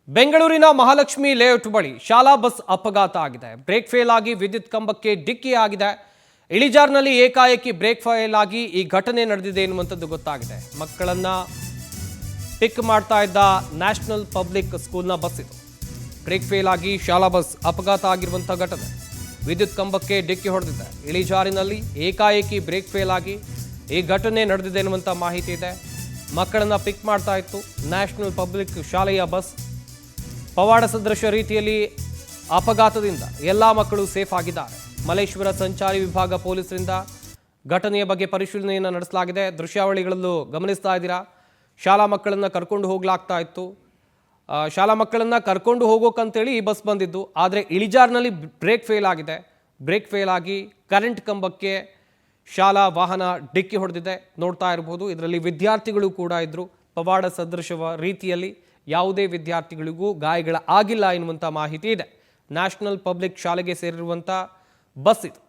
ಬೆಂಗಳೂರಿನ ಮಹಾಲಕ್ಷ್ಮಿ ಲೇಔಟ್ ಬಳಿ ಶಾಲಾ ಬಸ್ ಅಪಘಾತ ಆಗಿದೆ. ಬ್ರೇಕ್ ಫೇಲ್ ಆಗಿ ವಿದ್ಯುತ್ ಕಂಬಕ್ಕೆ ಡಿಕ್ಕಿ ಆಗಿದೆ. ಇಳಿಜಾರಿನಲ್ಲಿ ಏಕಾಏಕಿ ಬ್ರೇಕ್ ಫೇಲ್ ಆಗಿ ಈ ಘಟನೆ ನಡೆದಿದೆ ಎನ್ನುವಂಥದ್ದು ಗೊತ್ತಾಗಿದೆ. ಮಕ್ಕಳನ್ನ ಪಿಕ್ ಮಾಡ್ತಾ ಇದ್ದ ನ್ಯಾಷನಲ್ ಪಬ್ಲಿಕ್ ಸ್ಕೂಲ್ನ ಬಸ್ ಇದು. ಬ್ರೇಕ್ ಫೇಲ್ ಆಗಿ ಶಾಲಾ ಬಸ್ ಅಪಘಾತ ಆಗಿರುವಂಥ ಘಟನೆ. ವಿದ್ಯುತ್ ಕಂಬಕ್ಕೆ ಡಿಕ್ಕಿ ಹೊಡೆದಿದೆ. ಇಳಿಜಾರಿನಲ್ಲಿ ಏಕಾಏಕಿ ಬ್ರೇಕ್ ಫೇಲ್ ಆಗಿ ಈ ಘಟನೆ ನಡೆದಿದೆ ಎನ್ನುವಂಥ ಮಾಹಿತಿ ಇದೆ. ಮಕ್ಕಳನ್ನ ಪಿಕ್ ಮಾಡ್ತಾ ಇತ್ತು ನ್ಯಾಷನಲ್ ಪಬ್ಲಿಕ್ ಶಾಲೆಯ ಬಸ್. ಪವಾಡ ಸದೃಶ ರೀತಿಯಲ್ಲಿ ಅಪಘಾತದಿಂದ ಎಲ್ಲ ಮಕ್ಕಳು ಸೇಫ್ ಆಗಿದ್ದಾರೆ. ಮಲ್ಲೇಶ್ವರ ಸಂಚಾರಿ ವಿಭಾಗ ಪೊಲೀಸರಿಂದ ಘಟನೆಯ ಬಗ್ಗೆ ಪರಿಶೀಲನೆಯನ್ನು ನಡೆಸಲಾಗಿದೆ. ದೃಶ್ಯಾವಳಿಗಳಲ್ಲೂ ಗಮನಿಸ್ತಾ ಇದ್ದೀರಾ. ಶಾಲಾ ಮಕ್ಕಳನ್ನು ಕರ್ಕೊಂಡು ಹೋಗ್ಲಾಗ್ತಾ ಇತ್ತು. ಶಾಲಾ ಮಕ್ಕಳನ್ನು ಕರ್ಕೊಂಡು ಹೋಗೋಕಂತೇಳಿ ಈ ಬಸ್ ಬಂದಿದ್ದು. ಆದರೆ ಇಳಿಜಾರಿನಲ್ಲಿ ಬ್ರೇಕ್ ಫೇಲ್ ಆಗಿದೆ. ಬ್ರೇಕ್ ಫೇಲ್ ಆಗಿ ಕರೆಂಟ್ ಕಂಬಕ್ಕೆ ಶಾಲಾ ವಾಹನ ಡಿಕ್ಕಿ ಹೊಡೆದಿದೆ. ನೋಡ್ತಾ ಇರಬಹುದು. ಇದರಲ್ಲಿ ವಿದ್ಯಾರ್ಥಿಗಳು ಕೂಡ ಇದ್ದರು. ಪವಾಡ ಸದೃಶ ರೀತಿಯಲ್ಲಿ ಯಾವುದೇ ವಿದ್ಯಾರ್ಥಿಗಳಿಗೂ ಗಾಯಗಳ ಆಗಿಲ್ಲ ಎನ್ನುವಂಥ ಮಾಹಿತಿ ಇದೆ. ನ್ಯಾಷನಲ್ ಪಬ್ಲಿಕ್ ಶಾಲೆಗೆ ಸೇರಿರುವಂಥ ಬಸ್ ಇದು.